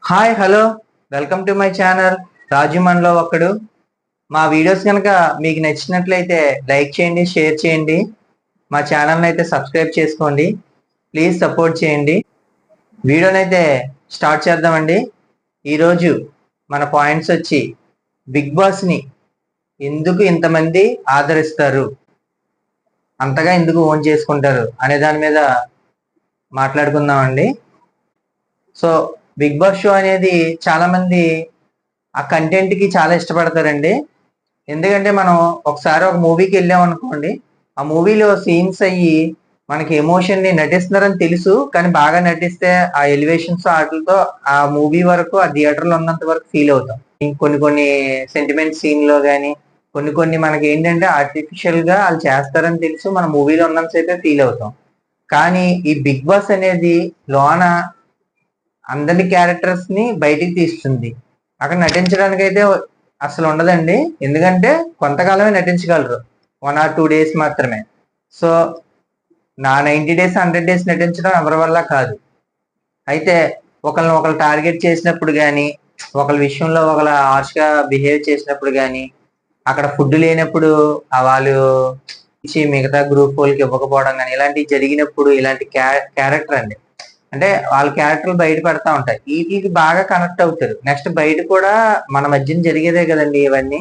Hi hello, welcome to my channel Raju మనలో ఒక్కడు. మా వీడియోస్ కనుక మీకు నచ్చినట్లయితే లైక్ చేయండి, షేర్ చేయండి. మా ఛానల్ని అయితే సబ్స్క్రైబ్ చేసుకోండి. ప్లీజ్ సపోర్ట్ చేయండి. వీడియోని అయితే స్టార్ట్ చేద్దామండి. ఈరోజు మన పాయింట్స్ వచ్చి బిగ్ బాస్ని ఎందుకు ఇంతమంది ఆదరిస్తారు, అంతగా ఎందుకు ఓన్ చేసుకుంటారు అనే దాని మీద మాట్లాడుకుందామండి. సో బిగ్ బాస్ షో అనేది చాలా మంది ఆ కంటెంట్ కి చాలా ఇష్టపడతారండి. ఎందుకంటే మనం ఒకసారి ఒక మూవీకి వెళ్ళాం అనుకోండి, ఆ మూవీలో సీన్స్ అయ్యి మనకి ఎమోషన్ ని నటిస్తున్నారని తెలుసు, కానీ బాగా నటిస్తే ఆ ఎలివేషన్స్ వాటితో ఆ మూవీ వరకు ఆ థియేటర్ లో ఉన్నంత వరకు ఫీల్ అవుతాం. కొన్ని కొన్ని సెంటిమెంట్ సీన్ లో కానీ కొన్ని కొన్ని మనకి ఏంటంటే ఆర్టిఫిషియల్ గా వాళ్ళు చేస్తారని తెలుసు, మన మూవీలో ఉన్నంతసేపే ఫీల్ అవుతాం. కానీ ఈ బిగ్ బాస్ అనేది లోన అందరి క్యారెక్టర్స్ ని బయటికి తీస్తుంది. అక్కడ నటించడానికి అయితే అసలు ఉండదండి, ఎందుకంటే కొంతకాలమే నటించగలరు, 1 or 2 days మాత్రమే. సో నా 90 days 100 days నటించడం ఎవరి వల్ల కాదు. అయితే ఒకళ్ళు టార్గెట్ చేసినప్పుడు కానీ, ఒకళ్ళ విషయంలో ఒకళ్ళ హార్ష్గా బిహేవ్ చేసినప్పుడు కానీ, అక్కడ ఫుడ్ లేనప్పుడు వాళ్ళు ఇచ్చి మిగతా గ్రూప్ వాళ్ళకి ఇవ్వకపోవడం కానీ, ఇలాంటివి జరిగినప్పుడు ఇలాంటి క్యారెక్టర్ అండి, అంటే వాళ్ళ క్యారెక్టర్లు బయట పెడతా ఉంటాయి. వీటికి బాగా కనెక్ట్ అవుతారు. నెక్స్ట్ బయట కూడా మన మధ్యన జరిగేదే కదండి ఇవన్నీ.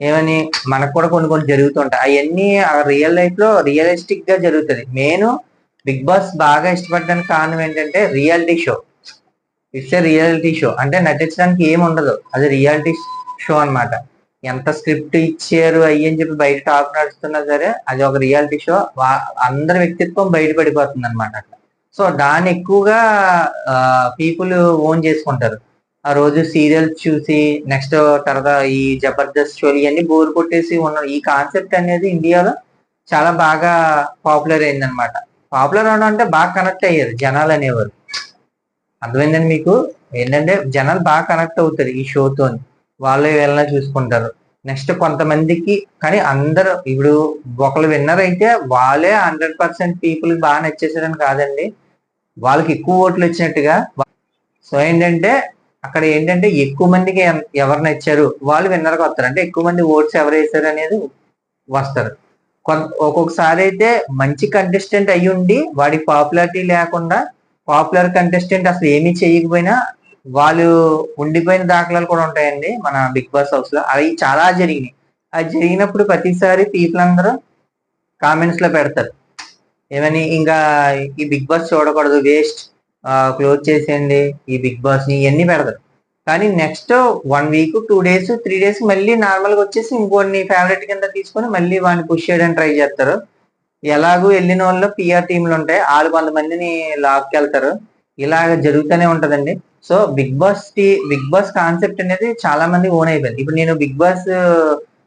ఏమని మనకు కూడా కొన్ని కొన్ని జరుగుతుంటాయి. అవన్నీ రియల్ లైఫ్ లో రియలిస్టిక్ గా జరుగుతుంది. నేను బిగ్ బాస్ బాగా ఇష్టపడడానికి కారణం ఏంటంటే reality show. It's a reality show, అంటే నటించడానికి ఏమి ఉండదు, అది రియాలిటీ షో అన్నమాట. ఎంత స్క్రిప్ట్ ఇచ్చారు అయ్యని చెప్పి బయట టాక్ నడుస్తున్నా సరే అది ఒక రియాలిటీ షో. అందరి వ్యక్తిత్వం బయట పడిపోతుంది అనమాట. సో దాన్ని ఎక్కువగా పీపుల్ ఓన్ చేసుకుంటారు. ఆ రోజు సీరియల్స్ చూసి నెక్స్ట్ తర్వాత ఈ జబర్దస్త్ షోలు ఇవన్నీ బోర్ కొట్టేసి ఉన్న ఈ కాన్సెప్ట్ అనేది ఇండియాలో చాలా బాగా పాపులర్ అయిందనమాట. పాపులర్ అవడం అంటే బాగా కనెక్ట్ అయ్యారు జనాలు అనేవారు. అర్థమైందండి మీకు? ఏంటంటే జనాలు బాగా కనెక్ట్ అవుతారు ఈ షోతో, వాళ్ళే వీళ్ళని చూసుకుంటారు. నెక్స్ట్ కొంతమందికి, కానీ అందరూ ఇప్పుడు ఒకళ్ళు విన్నర్ అయితే వాళ్ళే 100% పీపుల్ బాగా నచ్చేసారని కాదండి, వాళ్ళకి ఎక్కువ ఓట్లు వచ్చినట్టుగా. సో ఏంటంటే అక్కడ ఏంటంటే ఎక్కువ మందికి ఎవరు నచ్చారు వాళ్ళు విన్నర్గా వస్తారు, అంటే ఎక్కువ మంది ఓట్స్ ఎవరు వేసారు అనేది వస్తారు. ఒక్కొక్కసారి అయితే మంచి కంటెస్టెంట్ అయ్యి ఉండి వాడికి పాపులారిటీ లేకుండా, పాపులర్ కంటెస్టెంట్ అసలు ఏమీ చేయకపోయినా వాళ్ళు ఉండిపోయిన దాఖలాలు కూడా ఉంటాయండి మన బిగ్ బాస్ హౌస్ లో. అవి చాలా జరిగినాయి. అది జరిగినప్పుడు ప్రతిసారి పీపుల్ అందరూ కామెంట్స్ లో పెడతారు ఏమని, ఇంకా ఈ బిగ్ బాస్ చూడకూడదు, వేస్ట్, క్లోజ్ చేసేయండి ఈ బిగ్ బాస్ ని, ఇవన్నీ పెడతారు. కానీ నెక్స్ట్ 1 week 2 days 3 days మళ్ళీ నార్మల్ గా వచ్చేసి ఇంకొన్ని ఫేవరెట్ కింద తీసుకొని మళ్ళీ వాడిని పుష్ చేయడానికి ట్రై చేస్తారు. ఎలాగూ వెళ్ళిన వాళ్ళు పిఆర్ టీంలు ఉంటాయి, వాళ్ళు కొంతమందిని లాక్కెళ్తారు. ఇలాగ జరుగుతూనే ఉంటదండి. సో బిగ్ బాస్ కాన్సెప్ట్ అనేది చాలా మంది ఓన్ అయిపోయింది. ఇప్పుడు నేను బిగ్ బాస్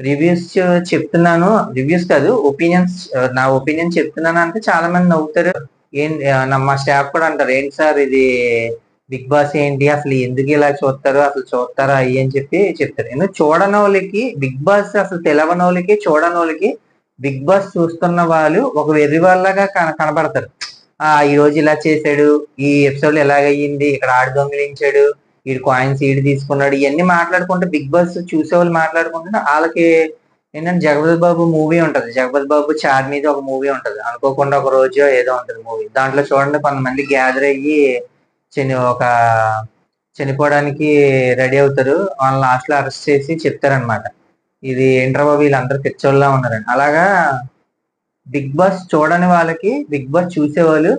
రివ్యూస్ చెప్తున్నాను, రివ్యూస్ కాదు ఒపీనియన్స్, నా ఒపీనియన్ చెప్తున్నాను అంటే చాలా మంది నవ్వుతారు. మా స్టాఫ్ కూడా అంటారు, ఏంటి సార్ ఇది బిగ్ బాస్ ఏంటి, అసలు ఎందుకు ఇలా చూస్తారు, అసలు చూస్తారా అయ్యి అని చెప్పి చెప్తారు. ఎందుకు చూడని వాళ్ళకి బిగ్ బాస్ అసలు తెలవని వాళ్ళకి, చూడని వాళ్ళకి బిగ్ బాస్ చూస్తున్న వాళ్ళు ఒక వెర్రి వాళ్ళగా కనబడతారు. ఈ రోజు ఇలా చేశాడు, ఈ ఎపిసోడ్ ఎలాగయ్యింది, ఇక్కడ ఆడు దొంగిలించాడు, వీడు కాయిన్స్ ఈడు తీసుకున్నాడు, ఇవన్నీ మాట్లాడుకుంటే బిగ్ బాస్ చూసే వాళ్ళు మాట్లాడుకుంటే వాళ్ళకి ఏంటంటే జగపతి బాబు మూవీ ఉంటది, జగపతి బాబు చార్ మీద ఒక మూవీ ఉంటది, అనుకోకుండా ఒక రోజు ఏదో ఉంటది మూవీ. దాంట్లో చూడండి కొంతమంది గ్యాదర్ అయ్యి ఒక చనిపోవడానికి రెడీ అవుతారు, వాళ్ళని లాస్ట్ లో అరెస్ట్ చేసి చెప్తారనమాట, ఇది ఏంట్రా బాబు వీళ్ళందరూ పిచ్చోళ్ళ ఉన్నారని. అలాగా బిగ్ బాస్ చూడని వాళ్ళకి బిగ్ బాస్ చూసే వాళ్ళు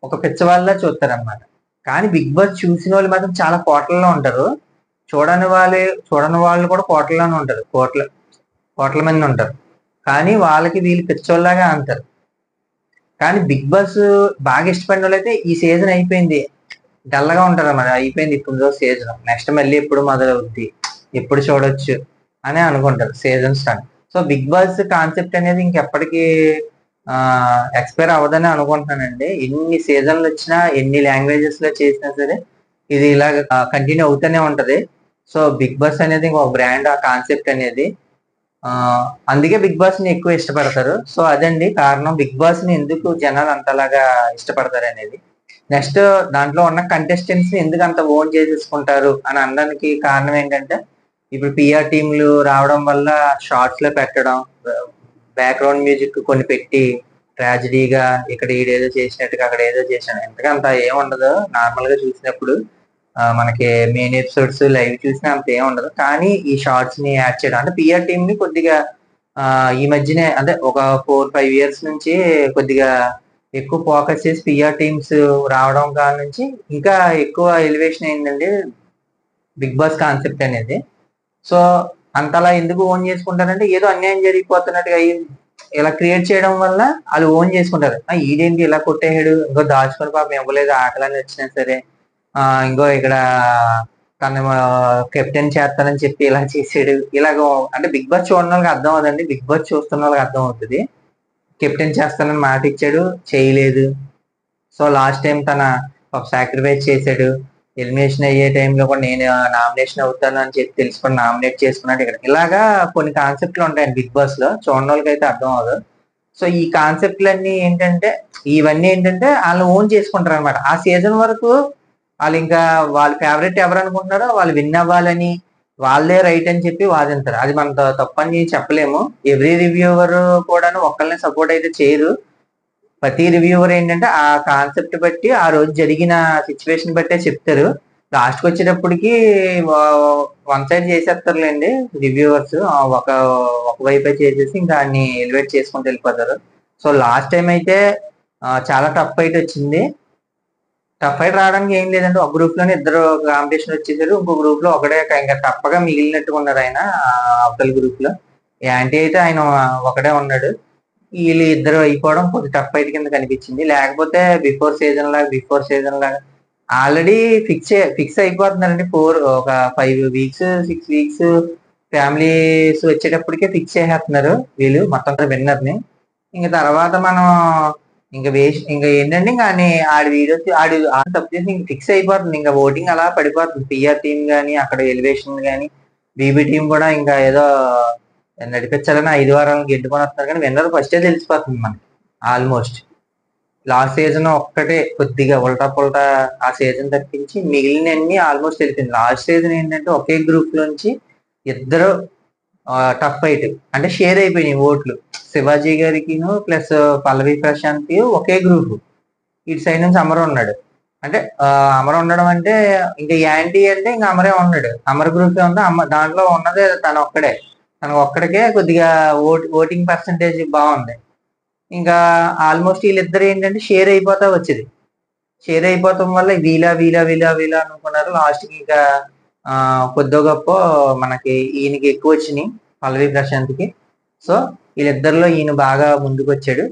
ఒక పిచ్చవాళ్ళ చూస్తారనమాట. కానీ బిగ్ బాస్ చూసిన వాళ్ళు మాత్రం చాలా కోట్లలో ఉంటారు, చూడని వాళ్ళు కూడా కోట్లలోనే ఉంటారు, కోట్ల మంది ఉంటారు. కానీ వాళ్ళకి వీళ్ళు పిచ్చోళ్ళలాగా అంటారు. కానీ బిగ్ బాస్ బాగా ఇష్టపడిన వాళ్ళైతే ఈ సీజన్ అయిపోయింది డల్లగా ఉంటారు అన్నమాట, అయిపోయింది ఇప్పుడు సీజన్, నెక్స్ట్ మళ్ళీ ఎప్పుడు మొదలవుద్ది, ఎప్పుడు చూడొచ్చు అని అనుకుంటారు season start. So Bigg Boss concept అనేది ఇంకెప్పటికీ ఎక్స్పైర్ అవ్వదని అనుకుంటున్నానండి. ఎన్ని సీజన్లు వచ్చినా, ఎన్ని లాంగ్వేజెస్ లో చేసినా సరే ఇది ఇలాగ కంటిన్యూ అవుతూనే ఉంటది. సో బిగ్ బాస్ అనేది ఒక బ్రాండ్, ఆ కాన్సెప్ట్ అనేది అందుకే బిగ్ బాస్ ని ఎక్కువ ఇష్టపడతారు. సో అదండి కారణం బిగ్ బాస్ ని ఎందుకు జనాలు అంతలాగా ఇష్టపడతారు అనేది. నెక్స్ట్ దాంట్లో ఉన్న కంటెస్టెంట్స్ ఎందుకు అంత ఓన్ చేసేసుకుంటారు అని అనడానికి కారణం ఏంటంటే, ఇప్పుడు పిఆర్ టీంలు రావడం వల్ల షార్ట్స్ లో పెట్టడం, బ్యాక్గ్రౌండ్ మ్యూజిక్ కొన్ని పెట్టి ట్రాజడీగా ఇక్కడ ఈడేదో చేసినట్టుగా అక్కడ ఏదో చేశాను, ఎంతగా అంత ఏముండదు నార్మల్ గా చూసినప్పుడు. మనకి మెయిన్ ఎపిసోడ్స్ లైవ్ చూసినా అంత ఏం ఉండదు, కానీ ఈ షార్ట్స్ ని యాడ్ చేయడం అంటే పిఆర్ టీమ్ ని కొద్దిగా ఈ మధ్యనే అంటే ఒక 4-5 years నుంచి కొద్దిగా ఎక్కువ ఫోకస్ చేసి పిఆర్ టీమ్స్ రావడం కాడ నుంచి ఇంకా ఎక్కువ ఎలివేషన్ అయిందండి బిగ్ బాస్ కాన్సెప్ట్ అనేది. సో అంతలా ఎందుకు ఓన్ చేసుకుంటారంటే ఏదో అన్యాయం జరిగిపోతున్నట్టుగా ఇలా క్రియేట్ చేయడం వల్ల వాళ్ళు ఓన్ చేసుకుంటారు. ఈడేంటి ఇలా కొట్టేసాడు, ఇంకో దాచుకొని పాపం ఇవ్వలేదు ఆకలని వచ్చినా సరే, ఇంకో ఇక్కడ తను కెప్టెన్ చేస్తానని చెప్పి ఇలా చేసాడు, ఇలాగ అంటే బిగ్ బాస్ చూడడం వాళ్ళకి అర్థం అవుతుంది, బిగ్ బాస్ చూస్తున్న వాళ్ళకి అర్థం అవుతుంది. కెప్టెన్ చేస్తానని మాట ఇచ్చాడు, చేయలేదు. సో లాస్ట్ టైం తన సాక్రిఫైస్ చేశాడు, ఎలిమినేషన్ అయ్యే టైంలో కూడా నేను నామినేషన్ అవుతాను అని చెప్పి తెలుసుకొని నామినేట్ చేసుకున్నాడు. ఇక్కడ ఇలాగా కొన్ని కాన్సెప్ట్లు ఉంటాయండి బిగ్ బాస్ లో, చూడడం వాళ్ళకి అయితే అర్థం అవ్వదు. సో ఈ కాన్సెప్ట్లన్నీ ఏంటంటే, ఇవన్నీ ఏంటంటే వాళ్ళు ఓన్ చేసుకుంటారు అనమాట. ఆ సీజన్ వరకు వాళ్ళు ఇంకా వాళ్ళ ఫేవరెట్ ఎవరు అనుకుంటున్నారో వాళ్ళు విన్ అవ్వాలని, వాళ్ళే రైట్ అని చెప్పి వాదింటారు. అది మన తప్పని చెప్పలేము. ఎవ్రీ రివ్యూవర్ కూడాను ఒక్కళ్ళని సపోర్ట్ అయితే చేయరు. ప్రతి రివ్యూవర్ ఏంటంటే ఆ కాన్సెప్ట్ బట్టి ఆ రోజు జరిగిన సిచ్యువేషన్ బట్టే చెప్తారు. లాస్ట్కి వచ్చేటప్పటికి వన్ సైడ్ చేసేస్తారులేండి రివ్యూవర్స్, ఒక వైపే చేసేసి ఇంకా అన్ని ఎలివేట్ చేసుకుంటూ వెళ్ళిపోతారు. సో లాస్ట్ టైం అయితే చాలా టఫ్ ఫైట్ వచ్చింది. టఫ్ ఫైట్ రావడానికి ఏం లేదంటే ఒక గ్రూప్ లోనే ఇద్దరు కాంపిటీషన్ వచ్చేసారు, ఇంకో గ్రూప్ లో ఒకడే ఇంకా తప్పగా మిగిలినట్టుగా ఉన్నారు ఆయన. అవతల గ్రూప్ లో యాంటీ అయితే ఆయన ఒకడే ఉన్నాడు. వీళ్ళు ఇద్దరు అయిపోవడం కొంచెం టఫ్ ఫైట్ కింద కనిపించింది. లేకపోతే బిఫోర్ సీజన్ లాగా ఆల్రెడీ ఫిక్స్ అయిపోతున్నారండి. ఒక 5 weeks 6 weeks ఫ్యామిలీస్ వచ్చేటప్పటికే ఫిక్స్ చేసేస్తున్నారు వీళ్ళు మొత్తం విన్నర్ ని. ఇంకా తర్వాత మనం ఇంకా ఇంకా ఏంటంటే ఇంకా ఆడి వీడియోస్ ఆడి తప్పు చేసి ఇంకా ఫిక్స్ అయిపోతుంది, ఇంకా ఓటింగ్ అలా పడిపోతుంది. పిఆర్ టీం కానీ అక్కడ ఎలివేషన్ కానీ బీబీ టీం కూడా ఇంకా ఏదో నడిపించాలని 5 వారాలను గెట్టుకొని వస్తున్నారు, కానీ విన్నర్ ఫస్టే తెలిసిపోతుంది మనకి. ఆల్మోస్ట్ లాస్ట్ సీజన్ ఒక్కటే కొద్దిగా ఉల్టా పుల్టా ఆ సీజన్ తప్పించి మిగిలినన్ని ఆల్మోస్ట్ తెలిసింది. లాస్ట్ సీజన్ ఏంటంటే ఒకే గ్రూప్ లోంచి ఇద్దరు టఫ్ ఫైట్ అంటే షేర్ అయిపోయినాయి ఓట్లు. శివాజీ గారికి ప్లస్ పల్లవి ప్రశాంత్ ఒకే గ్రూప్. ఇటు సైడ్ నుంచి అమర్ ఉన్నాడు. అంటే అమర్ ఉండడం అంటే ఇంకా యాంటీ అంటే ఇంకా అమరే ఉన్నాడు. అమర్ గ్రూప్ ఉంది, దాంట్లో ఉన్నదే తనకు ఒక్కడికే కొద్దిగా ఓటింగ్ పర్సంటేజ్ బాగుంది. ఇంకా ఆల్మోస్ట్ వీళ్ళిద్దరు ఏంటంటే షేర్ అయిపోతా వచ్చేది. షేర్ అయిపోతాం వల్ల వీలా అనుకున్నారు. లాస్ట్కి ఇంకా కొద్దో గొప్ప మనకి ఈయనకి ఎక్కువ వచ్చినాయి, పల్లవి ప్రశాంత్కి. సో వీళ్ళిద్దరిలో ఈయన బాగా ముందుకు వచ్చాడు.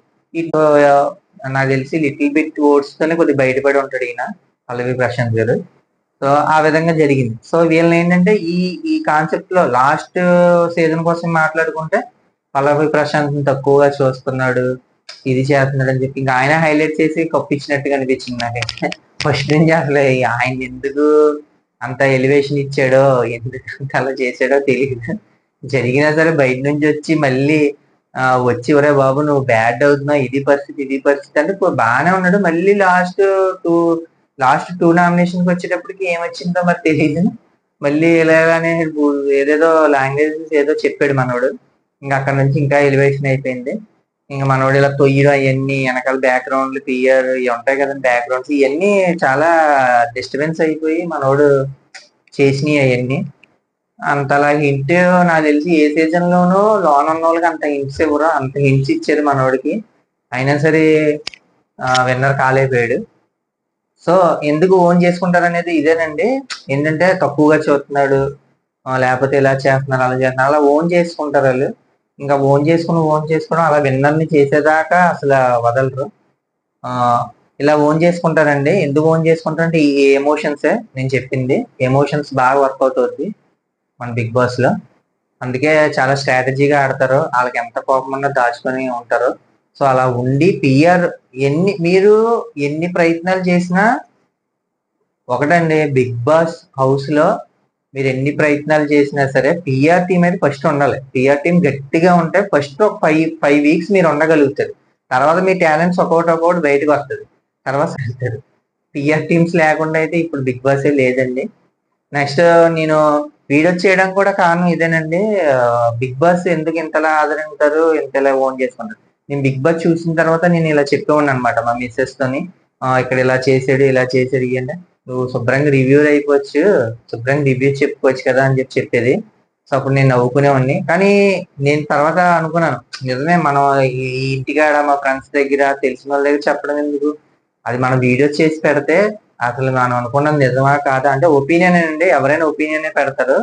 నాకు తెలిసి లిటిల్ బిట్ ఓట్స్ తోనే కొద్దిగా బయటపడి ఉంటాడు ఈయన పల్లవి ప్రశాంత్ గారు. సో ఆ విధంగా జరిగింది. సో వీళ్ళని ఏంటంటే ఈ కాన్సెప్ట్ లో లాస్ట్ సీజన్ కోసం మాట్లాడుకుంటే పల్లవి ప్రశాంత్ తక్కువగా చూస్తున్నాడు, ఇది చేస్తున్నాడు అని చెప్పి ఇంకా ఆయన హైలైట్ చేసి కప్పించినట్టుగా అనిపించింది నాకైతే. ఫస్ట్ నుంచి అసలు ఆయన ఎందుకు అంత ఎలివేషన్ ఇచ్చాడో, ఎందుకు అలా చేశాడో తెలియదు. జరిగినా సరే బయట నుంచి వచ్చి మళ్ళీ వచ్చి ఒరే బాబు నువ్వు బ్యాడ్ అవుతున్నావు, ఇది పరిస్థితి అంటే బాగానే ఉన్నాడు. మళ్ళీ లాస్ట్ టూ నామినేషన్కి వచ్చేటప్పటికి ఏమొచ్చిందో మరి తెలియదు. మళ్ళీ ఇలాగానే ఏదేదో లాంగ్వేజెస్ ఏదో చెప్పాడు మనోడు. ఇంకా అక్కడ నుంచి ఇంకా ఎలివేషన్ అయిపోయింది. ఇంకా మనోడు ఇలా తొయ్యడం అవన్నీ వెనకాల బ్యాక్గ్రౌండ్లు పిఆర్ ఇవి ఉంటాయి కదండి, బ్యాక్గ్రౌండ్స్ ఇవన్నీ చాలా డిస్టర్బెన్స్ అయిపోయి మనోడు చేసినాయి అవన్నీ. అంతలా హింట్ నాకు తెలిసి ఏ సీజన్ లోనూ లోన్ ఉన్న వాళ్ళకి అంత హింట్స్ ఇవ్వరు, అంత హింట్స్ ఇచ్చారు మనోడికి. అయినా సరే విన్నర్ కాలేకపోయాడు. సో ఎందుకు ఓన్ చేసుకుంటారు అనేది ఇదేనండి. ఏంటంటే తక్కువగా చూస్తున్నాడు, లేకపోతే ఇలా చేస్తున్నారు అలా చేస్తున్నారు, అలా ఓన్ చేసుకుంటారు వాళ్ళు. ఇంకా ఓన్ చేసుకోవడం అలా విన్నర్ని చేసేదాకా అసలు వదలరు. ఇలా ఓన్ చేసుకుంటారండి. ఎందుకు ఓన్ చేసుకుంటారంటే ఈ ఎమోషన్సే నేను చెప్పింది. ఎమోషన్స్ బాగా వర్కౌట్ అవుద్ది మన బిగ్ బాస్ లో. అందుకే చాలా స్ట్రాటజీగా ఆడతారు, వాళ్ళకి ఎంత కోపం ఉన్నా దాచుకొని ఉంటారు. సో అలా ఉండి పిఆర్ మీరు ఎన్ని ప్రయత్నాలు చేసినా ఒకటండి, బిగ్ బాస్ హౌస్ లో మీరు ఎన్ని ప్రయత్నాలు చేసినా సరే పిఆర్ టీం అయితే ఫస్ట్ ఉండాలి. పిఆర్ టీం గట్టిగా ఉంటే ఫస్ట్ ఒక 5 weeks మీరు ఉండగలుగుతారు. తర్వాత మీ టాలెంట్స్ ఒక్కొక్కటి బయటకు వస్తుంది, తర్వాత వెళ్తారు. టీఆర్ టీమ్స్ లేకుండా అయితే ఇప్పుడు బిగ్ బాస్ లేదండి. నెక్స్ట్ నేను వీడియో చేయడం కూడా కారణం ఇదేనండి. బిగ్ బాస్ ఎందుకు ఇంతలా ఆదరింటారు, ఇంతలా ఓన్ చేసుకుంటారు. నేను బిగ్ బాస్ చూసిన తర్వాత నేను ఇలా చెప్పేవాడిని అనమాట మా మిస్సెస్ తోని. ఇక్కడ ఇలా చేసాడు ఇయ్యండి. నువ్వు శుభ్రంగా రివ్యూలు అయిపోవచ్చు, శుభ్రంగా రివ్యూ చెప్పుకోవచ్చు కదా అని చెప్పేది. సో అప్పుడు నేను నవ్వుకునేవాడిని. కానీ నేను తర్వాత అనుకున్నాను, నిజమే మనం ఈ ఇంటికాడ మా ఫ్రెండ్స్ దగ్గర తెలిసిన వాళ్ళ దగ్గర చెప్పడం ఎందుకు, అది మనం వీడియో చేసి పెడితే అసలు మనం అనుకున్నది నిజమా కాదా అంటే ఒపీనియన్ అండి, ఎవరైనా ఒపీనియన్ పెడతారు.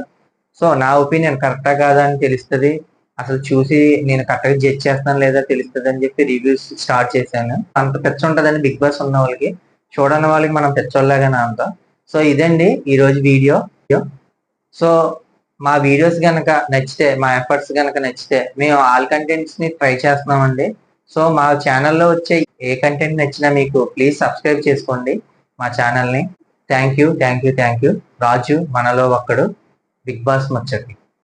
సో నా ఒపీనియన్ కరెక్టా కాదా అని తెలుస్తుంది, అసలు చూసి నేను కరెక్ట్గా జడ్జ్ చేస్తాను లేదా తెలుస్తుంది అని చెప్పి రివ్యూస్ స్టార్ట్ చేశాను. అంత పిచ్చ ఉంటుందండి బిగ్ బాస్ ఉన్న వాళ్ళకి, చూడని వాళ్ళకి మనం పిచ్చోళ్ళగానే అంత. సో ఇదండి ఈ రోజు వీడియో. సో మా వీడియోస్ కనుక నచ్చితే, మా ఎఫర్ట్స్ కనుక నచ్చితే మేము ఆల్ కంటెంట్స్ ని ట్రై చేస్తున్నామండి. సో మా ఛానల్లో వచ్చే ఏ కంటెంట్ నచ్చినా మీకు ప్లీజ్ సబ్స్క్రైబ్ చేసుకోండి మా ఛానల్ని. Thank you. రాజు మనలో ఒక్కడు, బిగ్ బాస్ ముచ్చటి.